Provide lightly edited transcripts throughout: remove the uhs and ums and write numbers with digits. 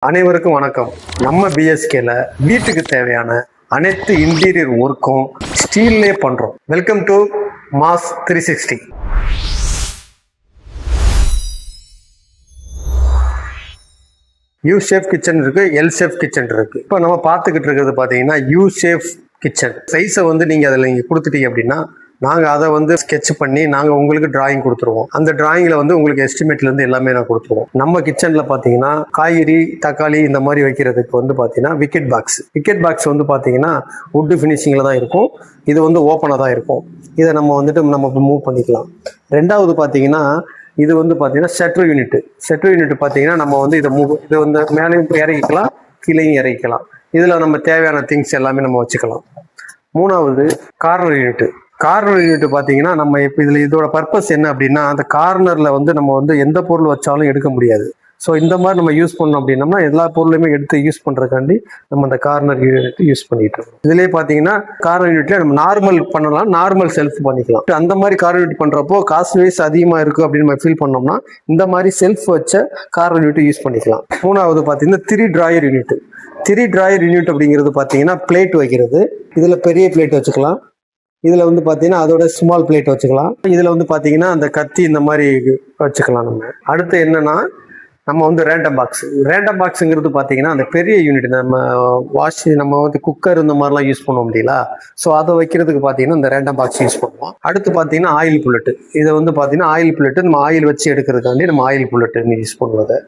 அனைவருக்கும் வணக்கம். நம்ம பிஎஸ்கேல வீட்டுக்கு தேவையான அனைத்து இன்டீரியர் ஒர்க்கும் ஸ்டீல்லே பண்றோம். Welcome to mass 360. U shape kitchen இருக்கு, எல் ஷேப் கிச்சன் இருக்கு. இப்போ நம்ம பார்த்துக்கிட்டு இருக்கிறது பார்த்தீங்கன்னா யூ ஷேப் கிச்சன். சைஸை நீங்கள் அதில் கொடுத்துட்டீங்க அப்படின்னா நாங்கள் அதை ஸ்கெட்ச் பண்ணி நாங்கள் உங்களுக்கு டிராயிங் கொடுத்துருவோம். அந்த டிராயிங்கில் உங்களுக்கு எஸ்டிமேட்லேருந்து எல்லாமே நான் கொடுத்துருவோம். நம்ம கிச்சனில் பார்த்தீங்கன்னா காய்கறி, தக்காளி இந்த மாதிரி வைக்கிறதுக்கு பார்த்தீங்கன்னா விக்கெட் பாக்ஸ் பார்த்தீங்கன்னா வுட் ஃபினிஷிங்கில் தான் இருக்கும். இது ஓப்பனாக தான் இருக்கும். இதை நம்ம மூவ் பண்ணிக்கலாம். ரெண்டாவது பார்த்தீங்கன்னா இது பார்த்தீங்கன்னா ஷட்டர் யூனிட் பார்த்தீங்கன்னா நம்ம இதை மேலேயும் இறக்கிக்கலாம், கீழேயும் இறக்கிக்கலாம். இதில் நம்ம தேவையான திங்ஸ் எல்லாமே நம்ம வச்சுக்கலாம். மூணாவது கார்னர் யூனிட் பார்த்தீங்கன்னா நம்ம இப்போ இதோட பர்பஸ் என்ன அப்படின்னா, அந்த கார்னரில் நம்ம எந்த பொருள் வச்சாலும் எடுக்க முடியாது. ஸோ இந்த மாதிரி நம்ம யூஸ் பண்ணோம் அப்படின்னம்னா எல்லா பொருளையுமே எடுத்து யூஸ் பண்ணுறதுக்காண்டி நம்ம அந்த கார்னர் யூனிட் யூஸ் பண்ணிட்டு இருக்கோம். இதுலேயே பார்த்தீங்கன்னா கார்னர் யூனிட்ல நம்ம நார்மல் பண்ணலாம், நார்மல் செல்ஃப் பண்ணிக்கலாம். அந்த மாதிரி கார்னர் யூனிட் பண்ணுறப்போ காஸ்ட் வைஸ் அதிகமாக இருக்குது அப்படின்னு நம்ம ஃபீல் பண்ணோம்னா இந்த மாதிரி செல்ஃப் வச்ச கார்னர் யூனிட் யூஸ் பண்ணிக்கலாம். மூணாவது பார்த்தீங்கன்னா 3 டிராயர் யூனிட் அப்படிங்கிறது பார்த்தீங்கன்னா பிளேட் வைக்கிறது. இதில் பெரிய பிளேட் வச்சுக்கலாம், இதில் பார்த்தீங்கன்னா அதோட ஸ்மால் பிளேட் வச்சுக்கலாம். இதில் பார்த்தீங்கன்னா அந்த கத்தி இந்த மாதிரி வச்சுக்கலாம். நம்ம அடுத்து என்னன்னா நம்ம ரேண்டம் பாக்ஸுங்கிறது பார்த்தீங்கன்னா அந்த பெரிய யூனிட் நம்ம குக்கர் இந்த மாதிரிலாம் யூஸ் பண்ண முடியல. ஸோ அதை வைக்கிறதுக்கு பார்த்தீங்கன்னா இந்த ரேண்டம் பாக்ஸ் யூஸ் பண்ணுவோம். அடுத்து பார்த்தீங்கன்னா ஆயில் புல்லட். இதை பார்த்தீங்கன்னா ஆயில் புல்லட் நம்ம ஆயில் வச்சு எடுக்கிறதுக்காண்டி நம்ம ஆயில் புல்லட்டுன்னு யூஸ் பண்ணுவது.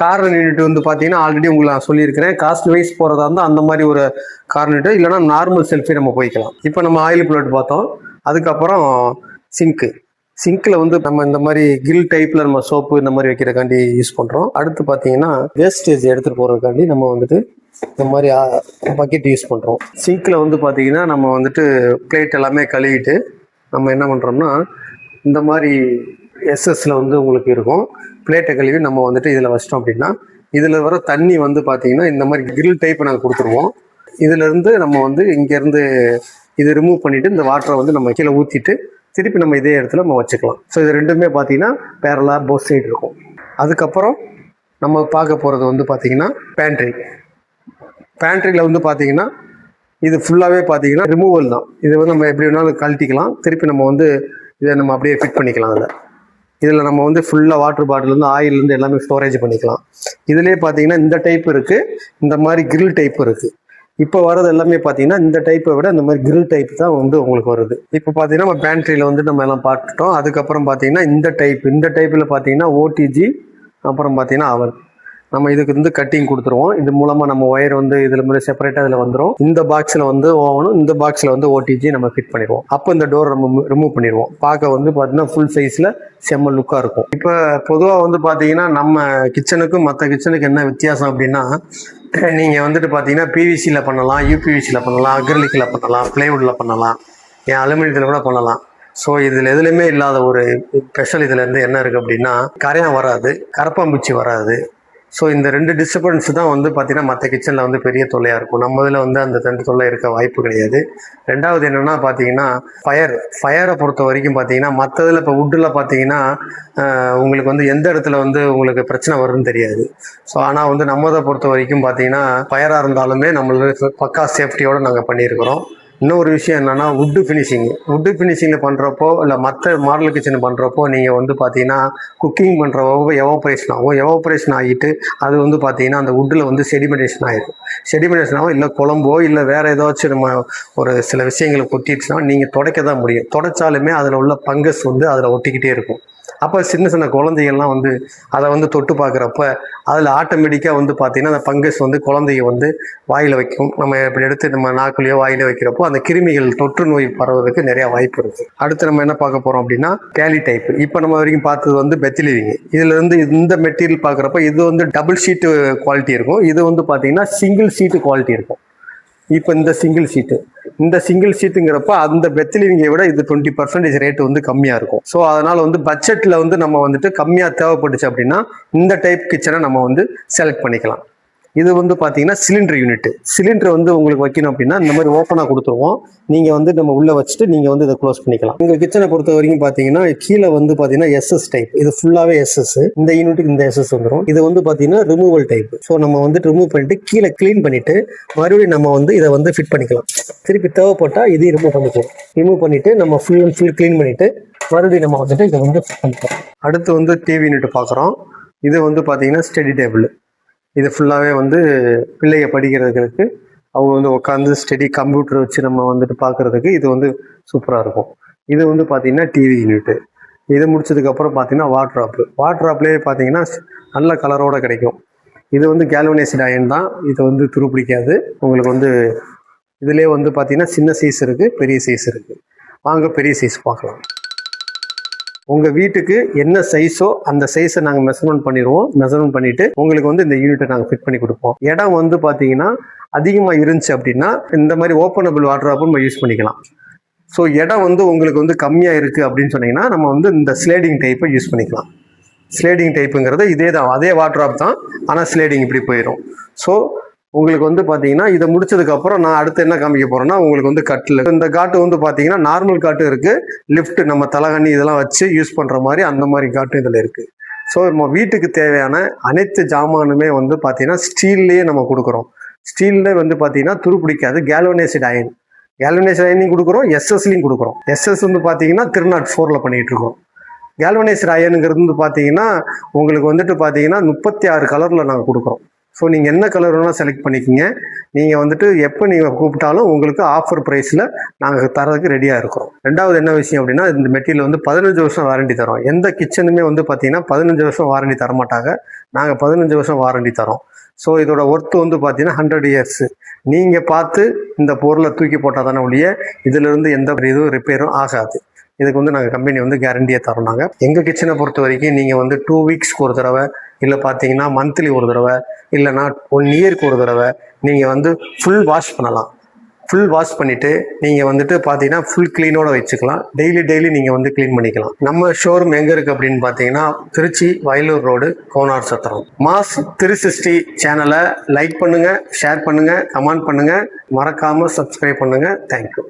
கார்னர் யூனிட் பார்த்தீங்கன்னா ஆல்ரெடி உங்களுக்கு நான் சொல்லியிருக்கிறேன். காஸ்ட் வைஸ் போகிறதா இருந்தால் அந்த மாதிரி ஒரு கார்னர் யூனிட், இல்லைனா நார்மல் செல்ஃபே நம்ம போய்க்கலாம். இப்போ நம்ம ஆயில் புல்லட் பார்த்தோம். அதுக்கப்புறம் சிங்கில் நம்ம இந்த மாதிரி கில் டைப்பில் நம்ம சோப்பு இந்த மாதிரி வைக்கிறதுக்காண்டி யூஸ் பண்ணுறோம். அடுத்து பார்த்தீங்கன்னா வேஸ்டேஜ் எடுத்துகிட்டு போகிறதுக்காண்டி நம்ம இந்த மாதிரி பக்கெட் யூஸ் பண்ணுறோம். சிங்கில் பார்த்தீங்கன்னா நம்ம பிளேட் எல்லாமே கழுவிட்டு நம்ம என்ன பண்ணுறோம்னா இந்த மாதிரி எஸ்எஸ்ல உங்களுக்கு இருக்கும். பிளேட்டை கழுவி நம்ம இதில் வச்சிட்டோம் அப்படின்னா இதில் வர தண்ணி பார்த்தீங்கன்னா இந்த மாதிரி கிரில் டைப் நாங்கள் கொடுத்துருவோம். இதிலேருந்து நம்ம இங்கேருந்து இது ரிமூவ் பண்ணிவிட்டு இந்த வாட்டரை நம்ம கீழே ஊற்றிட்டு திருப்பி நம்ம இதே இடத்துல நம்ம வச்சுக்கலாம். ஸோ இது ரெண்டுமே பார்த்தீங்கன்னா பேரலா போத் சைடு இருக்கும். அதுக்கப்புறம் நம்ம பார்க்க போகிறது பார்த்தீங்கன்னா பேண்ட்ரியில் பார்த்தீங்கன்னா இது ஃபுல்லாகவே பார்த்தீங்கன்னா ரிமூவல் தான். இது நம்ம எப்படி வேணாலும் கழட்டிக்கலாம். திருப்பி நம்ம இதை நம்ம அப்படியே ஃபிட் பண்ணிக்கலாம். இதில் நம்ம ஃபுல்லாக வாட்டர் பாட்டிலேருந்து ஆயிலேருந்து எல்லாமே ஸ்டோரேஜ் பண்ணிக்கலாம். இதுலேயே பார்த்தீங்கன்னா இந்த டைப் இருக்குது, இந்த மாதிரி கிரில் டைப் இருக்குது. இப்போ வரது எல்லாமே பார்த்தீங்கன்னா இந்த டைப்பை விட இந்த மாதிரி கிரில் டைப் தான் உங்களுக்கு வருது. இப்போ பார்த்தீங்கன்னா நம்ம பேண்ட்ரியில் நம்ம எல்லாம் பார்த்துட்டோம். அதுக்கப்புறம் பார்த்தீங்கன்னா இந்த டைப்பில் பார்த்தீங்கன்னா ஓடிஜி, அப்புறம் பார்த்தீங்கன்னா அவன் நம்ம இதுக்கு கட்டிங் கொடுத்துருவோம். இது மூலமாக நம்ம ஒயர் இதில் மாதிரி செப்பரேட்டாக இதில் வந்துடும். இந்த பாக்ஸில் ஓவனும் இந்த பாக்ஸில் ஓடிஜி நம்ம ஃபிட் பண்ணிடுவோம். அப்போ இந்த டோர் நம்ம ரிமூவ் பண்ணிடுவோம். பார்க்க பார்த்தீங்கன்னா ஃபுல் சைஸில் செம்ம லுக்காக இருக்கும். இப்போ பொதுவாக பார்த்தீங்கன்னா நம்ம கிச்சனுக்கும் மற்ற கிச்சனுக்கு என்ன வித்தியாசம் அப்படின்னா, நீங்கள் பார்த்தீங்கன்னா பிவிசியில் பண்ணலாம், யூபிவிசியில் பண்ணலாம், அக்ரிலிக்கில் பண்ணலாம், பிளைவுட்டில் பண்ணலாம், அலுமினியத்தில் கூட பண்ணலாம். ஸோ இதில் எதுலையுமே இல்லாத ஒரு ஸ்பெஷல் இதுலேருந்து என்ன இருக்குது அப்படின்னா கரையான் வராது, கரப்பாம்பூச்சி வராது. ஸோ இந்த 2 டிஸ்டர்பன்ஸ் தான் பார்த்தீங்கன்னா மற்ற கிச்சனில் பெரிய தொல்லையாக இருக்கும். நம்ம இதில் அந்த 2 தொல்லை இருக்க வாய்ப்பு கிடையாது. ரெண்டாவது என்னென்னா பார்த்தீங்கன்னா ஃபயரை பொறுத்த வரைக்கும் பார்த்தீங்கன்னா மற்றதில் இப்போ வுட்டில் பார்த்தீங்கன்னா உங்களுக்கு எந்த இடத்துல உங்களுக்கு பிரச்சனை வரும்னு தெரியாது. ஸோ ஆனால் நம்மதை பொறுத்த வரைக்கும் பார்த்தீங்கன்னா ஃபயராக இருந்தாலுமே நம்மளுக்கு பக்கா சேஃப்டியோடு நாங்கள் பண்ணியிருக்கிறோம். இன்னொரு விஷயம் என்னென்னா வுட்டு ஃபினிஷிங்கில் பண்ணுறப்போ இல்லை மற்ற மாடல் கிச்சன் பண்ணுறப்போ நீங்கள் பார்த்தீங்கன்னா குக்கிங் பண்ணுறப்போ எவாப்ரேஷன் ஆகிட்டு அது பார்த்தீங்கன்னா அந்த வுட்டில் செடிமெண்டேஷன் ஆகும். இல்லை குழம்போ இல்லை வேறு ஏதாச்சும் நம்ம ஒரு சில விஷயங்களை கொட்டிடுச்சுன்னா நீங்கள் துடைக்க தான் முடியும். துடைச்சாலுமே அதில் உள்ள பங்கஸ் அதில் ஒட்டிக்கிட்டே இருக்கும். அப்போ சின்ன குழந்தைகள்லாம் அதை தொட்டு பார்க்குறப்ப அதில் ஆட்டோமேட்டிக்காக பார்த்தீங்கன்னா அந்த பங்கஸ் குழந்தைய வாயில் வைக்கும். நம்ம இப்படி எடுத்து நம்ம நாக்குலையோ வாயிலே வைக்கிறப்போ அந்த கிருமிகள் தொற்று நோய் பரவதுக்கு நிறையா வாய்ப்பு இருக்குது. அடுத்து நம்ம என்ன பார்க்க போகிறோம் அப்படின்னா கேலி டைப். இப்போ நம்ம வரைக்கும் பார்த்தது பெத்திலிவிங். இதில் இந்த மெட்டீரியல் பார்க்குறப்ப இது டபுள் ஷீட்டு குவாலிட்டி இருக்கும். இது பார்த்தீங்கன்னா சிங்கிள் ஷீட்டு குவாலிட்டி இருக்கும். இப்போ இந்த சிங்கிள் ஷீட்டுங்கிறப்ப அந்த பெத்திலிவிங்கை விட இது 20% ரேட்டு கம்மியாக இருக்கும். ஸோ அதனால் பட்ஜெட்டில் நம்ம கம்மியாக தேவைப்பட்டுச்சு அப்படின்னா இந்த டைப் கிச்சனை நம்ம செலக்ட் பண்ணிக்கலாம். இது வந்து பார்த்தீங்கன்னா சிலிண்டர் யூனிட். சிலிண்டர் வந்து உங்களுக்கு வைக்கணும் அப்படின்னா இந்த மாதிரி ஓப்பனாக கொடுத்துருவோம். நீங்கள் வந்து நம்ம உள்ளே வச்சுட்டு நீங்கள் வந்து இதை க்ளோஸ் பண்ணிக்கலாம். உங்கள் கிச்சனை பொறுத்த வரைக்கும் பார்த்தீங்கன்னா கீழே வந்து பார்த்தீங்கன்னா எஸ்எஸ் டைப். இது ஃபுல்லாகவே எஸ்எஸ். இந்த யூனிட்டுக்கு இந்த எஸ்எஸ் வந்துடும். இது வந்து பார்த்தீங்கன்னா ரிமூவல் டைப். ஸோ நம்ம வந்து ரிமூவ் பண்ணிட்டு கீழே க்ளீன் பண்ணிட்டு மறுபடியும் நம்ம வந்து இதை வந்து ஃபிட் பண்ணிக்கலாம். திருப்பி தேவைப்பட்டால் இதையும் ரிமூவ் பண்ணிக்கலாம். ரிமூவ் பண்ணிட்டு நம்ம ஃபுல் அண்ட் ஃபுல் க்ளீன் பண்ணிட்டு மறுபடியும் நம்ம வந்துட்டு இதை வந்து ஃபிட் பண்ணிக்கலாம். அடுத்து வந்து டிவி யூனிட் பார்க்குறோம். இது வந்து பார்த்தீங்கன்னா ஸ்டடி டேபிள். இது ஃபுல்லாகவே வந்து பிள்ளைய படிக்கிறதுக்கு அவங்க வந்து உட்காந்து ஸ்டடி கம்ப்யூட்டர் வச்சு நம்ம வந்துட்டு பார்க்குறதுக்கு இது வந்து சூப்பராக இருக்கும். இது வந்து பார்த்தீங்கன்னா டிவி யூனிட்டு. இது முடிச்சதுக்கப்புறம் பார்த்தீங்கன்னா வாட்ராப்லேயே பார்த்தீங்கன்னா நல்ல கலரோடு கிடைக்கும். இது வந்து கேல்வனைஸ்டு அயன் தான். இது வந்து துருப்பிடிக்காது. உங்களுக்கு வந்து இதிலே வந்து பார்த்தீங்கன்னா சின்ன சைஸ் இருக்குது, பெரிய சைஸ் இருக்குது. வாங்க பெரிய சைஸ் பார்க்கலாம். உங்கள் வீட்டுக்கு என்ன சைஸோ அந்த சைஸை நாங்கள் மெஷர்மெண்ட் பண்ணிடுவோம். மெஷர்மெண்ட் பண்ணிவிட்டு உங்களுக்கு வந்து இந்த யூனிட்டை நாங்கள் ஃபிட் பண்ணி கொடுப்போம். இடம் வந்து பார்த்தீங்கன்னா அதிகமாக இருந்துச்சு அப்படின்னா இந்த மாதிரி ஓப்பனபிள் வாட்ராப்பும் நம்ம யூஸ் பண்ணிக்கலாம். ஸோ இடம் வந்து உங்களுக்கு வந்து கம்மியாக இருக்குது அப்படின்னு சொன்னீங்கன்னா நம்ம வந்து இந்த ஸ்லேடிங் டைப்பை யூஸ் பண்ணிக்கலாம். ஸ்லேடிங் டைப்புங்கிறது இதே தான், அதே வாட்ராப் தான், ஆனால் ஸ்லேடிங் இப்படி போயிடும். ஸோ உங்களுக்கு வந்து பார்த்தீங்கன்னா இதை முடிச்சதுக்கப்புறம் நான் அடுத்து என்ன காமிக்க போகிறேன்னா உங்களுக்கு வந்து கட்டில். இந்த காட்டு வந்து பார்த்தீங்கன்னா நார்மல் காட்டு இருக்குது, லிஃப்ட் நம்ம தலகண்ணி இதெல்லாம் வச்சு யூஸ் பண்ணுற மாதிரி அந்த மாதிரி காட்டு இதில் இருக்குது. ஸோ நம்ம வீட்டுக்கு தேவையான அனைத்து ஜாமானுமே வந்து பார்த்தீங்கன்னா ஸ்டீல்லையே நம்ம கொடுக்குறோம். ஸ்டீல்ல வந்து பார்த்தீங்கன்னா துருப்பிடிக்காது. கேல்வனைஸ்டு அயனையும் கொடுக்குறோம், எஸ்எஸ்லையும் கொடுக்குறோம். எஸ்எஸ் வந்து பார்த்தீங்கன்னா 304 பண்ணிகிட்டு இருக்கோம். கேல்வனைஸ்டு அயனுங்கிறது வந்து பார்த்தீங்கன்னா உங்களுக்கு வந்துட்டு பார்த்தீங்கன்னா 36 கலரில் நாங்கள் கொடுக்குறோம். ஸோ நீங்கள் என்ன கலர் வேணால் செலக்ட் பண்ணிக்கிங்க. நீங்கள் வந்துட்டு எப்போ நீங்கள் கூப்பிட்டாலும் உங்களுக்கு ஆஃபர் ப்ரைஸில் நாங்கள் தரதுக்கு ரெடியாக இருக்கிறோம். ரெண்டாவது என்ன விஷயம் அப்படின்னா இந்த மெட்டீரியல் வந்து 15 வருஷம் வாரண்டி தரோம். எந்த கிச்சனுமே வந்து பார்த்தீங்கன்னா 15 வருஷம் வாரண்டி தரமாட்டாங்க. நாங்கள் 15 வருஷம் வாரண்டி தரோம். ஸோ இதோட ஒர்த்து வந்து பார்த்தீங்கன்னா 100 இயர்ஸ். நீங்கள் பார்த்து இந்த பொருளை தூக்கி போட்டால் தானே ஒழிய இதிலிருந்து எந்த இதுவும் ரிப்பேரும் ஆகாது. இதுக்கு வந்து நாங்கள் கம்பெனி வந்து கேரண்டியாக தரோம். நாங்கள் எங்கள் கிச்சனை பொறுத்த வரைக்கும் நீங்கள் வந்து 2 வீக்ஸ்க்கு ஒரு தடவை, இல்லை பார்த்தீங்கன்னா மந்த்லி ஒரு தடவை, இல்லைனா 1 இயருக்கு ஒரு தடவை நீங்கள் வந்து ஃபுல் வாஷ் பண்ணலாம். ஃபுல் வாஷ் பண்ணிவிட்டு நீங்கள் வந்துட்டு பார்த்தீங்கன்னா ஃபுல் க்ளீனோட வச்சுக்கலாம். டெய்லி நீங்கள் வந்து க்ளீன் பண்ணிக்கலாம். நம்ம ஷோரூம் எங்கே இருக்குது அப்படின்னு பார்த்தீங்கன்னா திருச்சி வயலூர் ரோடு, கோனார் சத்திரம். மாஸ் 360 சேனலை லைக் பண்ணுங்கள், ஷேர் பண்ணுங்கள், கமெண்ட் பண்ணுங்கள், மறக்காமல் சப்ஸ்கிரைப் பண்ணுங்கள். தேங்க்யூ.